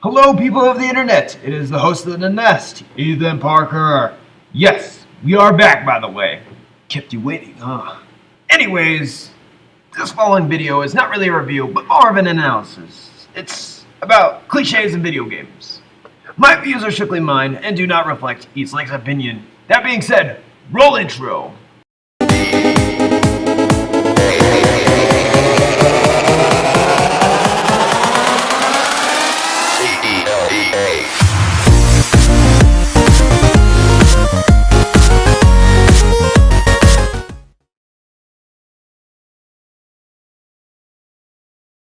Hello, people of the internet. It is the host of the nest, Ethan Parker. Yes, we are back, by the way. Kept you waiting, huh? Anyways, this following video is not really a review, but more of an analysis. It's about cliches in video games. My views are strictly mine and do not reflect Eastlike's opinion. That being said, roll intro.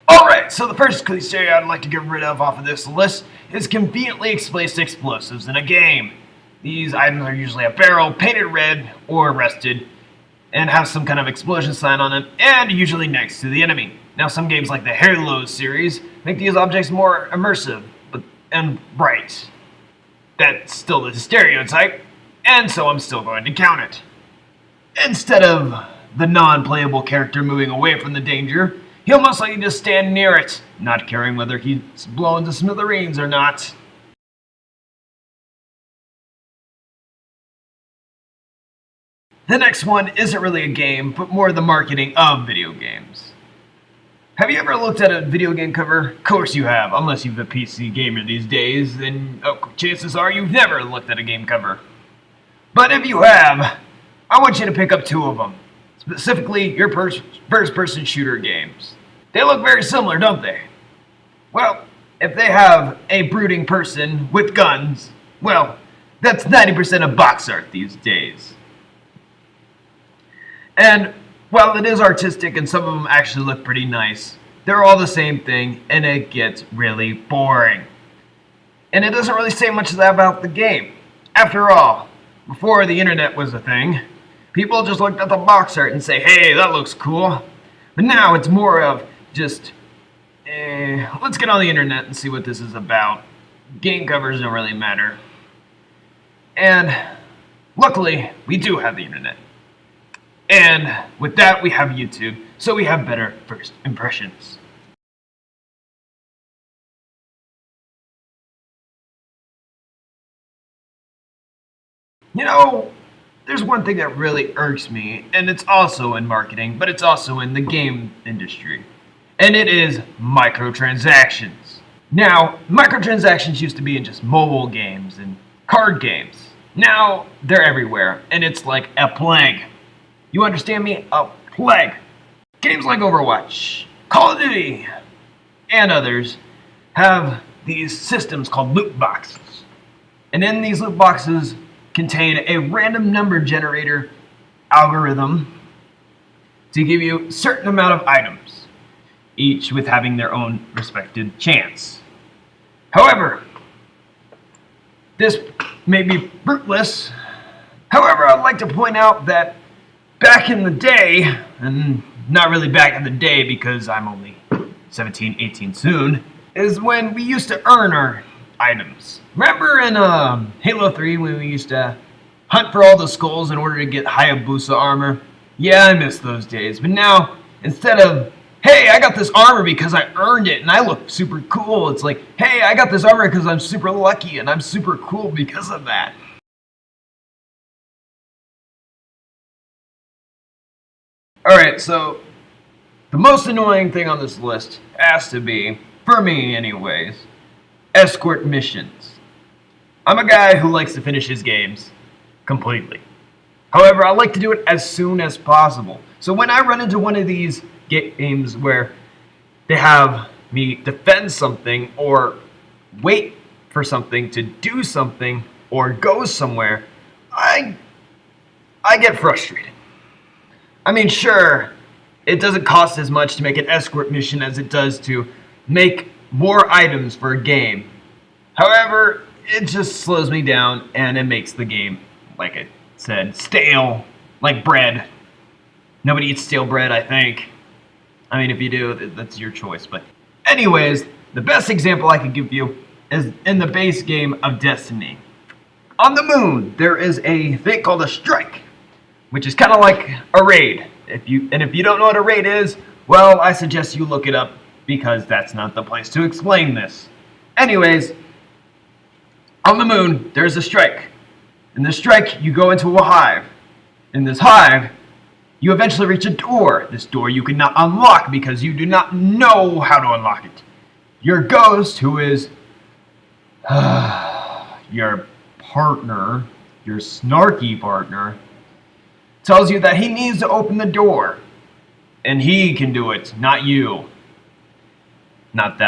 Alright, so the first cliche I'd like to get rid of off of this list is conveniently placed explosives in a game. These items are usually a barrel, painted red, or rested, and have some kind of explosion sign on them, and usually next to the enemy. Now, some games like the Halo series make these objects more immersive and bright. That's still the stereotype, and so I'm still going to count it. Instead of the non-playable character moving away from the danger, he'll most likely just stand near it, not caring whether he's blown to smithereens or not. The next one isn't really a game, but more the marketing of video games. Have you ever looked at a video game cover? Of course you have, unless you're a PC gamer these days, then chances are you've never looked at a game cover. But if you have, I want you to pick up two of them. Specifically, your first-person shooter games. They look very similar, don't they? Well, if they have a brooding person with guns, well, that's 90% of box art these days. And while it is artistic and some of them actually look pretty nice, they're all the same thing and it gets really boring. And it doesn't really say much about the game. After all, before the internet was a thing, people just looked at the box art and say, hey, that looks cool. But now it's more of just, let's get on the internet and see what this is about. Game covers don't really matter. And luckily, we do have the internet. And with that, we have YouTube, so we have better first impressions. You know, there's one thing that really irks me, and it's also in marketing, but it's also in the game industry. And it is microtransactions. Now, microtransactions used to be in just mobile games and card games. Now, they're everywhere, and it's like a plague. You understand me? A plague. Games like Overwatch, Call of Duty, and others have these systems called loot boxes. And in these loot boxes contain a random number generator algorithm to give you a certain amount of items, each with having their own respective chance. However, this may be fruitless. However, I'd like to point out that back in the day, and not really back in the day because I'm only 17, 18 soon, is when we used to earn our items. Remember in Halo 3 when we used to hunt for all the skulls in order to get Hayabusa armor? Yeah, I miss those days. But now, instead of, hey, I got this armor because I earned it and I look super cool, it's like, hey, I got this armor because I'm super lucky and I'm super cool because of that. Alright, so the most annoying thing on this list has to be, for me anyways, Escort Missions. I'm a guy who likes to finish his games completely. However, I like to do it as soon as possible. So when I run into one of these games where they have me defend something or wait for something to do something or go somewhere, I get frustrated. I mean, sure, it doesn't cost as much to make an escort mission as it does to make more items for a game. However, it just slows me down and it makes the game, like I said, stale, like bread. Nobody eats stale bread, I think. I mean, if you do, that's your choice. But anyways, the best example I could give you is in the base game of Destiny. On the moon, there is a thing called a strike, which is kind of like a raid. If you don't know what a raid is, well, I suggest you look it up because that's not the place to explain this. Anyways, on the moon, there's a strike. In this strike, you go into a hive. In this hive, you eventually reach a door. This door you cannot unlock because you do not know how to unlock it. Your ghost, who is your partner, your snarky partner, tells you that he needs to open the door. And he can do it, not you. Not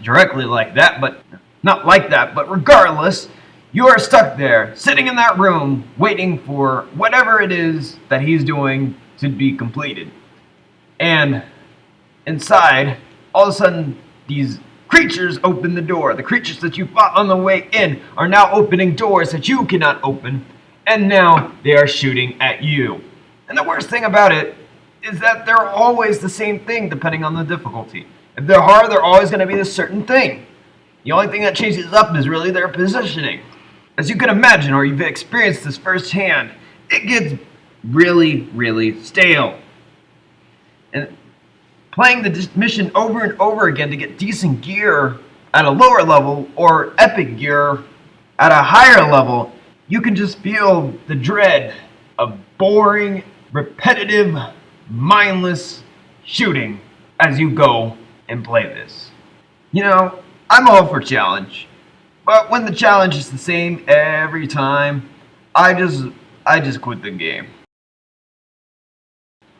directly like that, but not like that, but regardless, you are stuck there, sitting in that room, waiting for whatever it is that he's doing to be completed. And inside, all of a sudden, these creatures open the door. The creatures that you fought on the way in are now opening doors that you cannot open, and now they are shooting at you. And the worst thing about it is that they're always the same thing depending on the difficulty. If they're hard, they're always going to be a certain thing. The only thing that changes up is really their positioning. As you can imagine, or you've experienced this firsthand, it gets really, really stale. And playing the mission over and over again to get decent gear at a lower level or epic gear at a higher level, you can just feel the dread of boring, repetitive, mindless shooting as you go and play this. You know, I'm all for challenge, but when the challenge is the same every time, I just quit the game.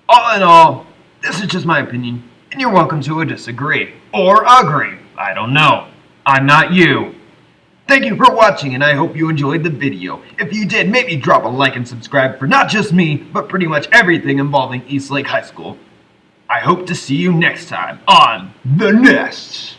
All in all, this is just my opinion, and you're welcome to disagree or agree. I don't know. I'm not you. Thank you for watching, and I hope you enjoyed the video. If you did, maybe drop a like and subscribe for not just me, but pretty much everything involving East Lake High School. I hope to see you next time on The Nest.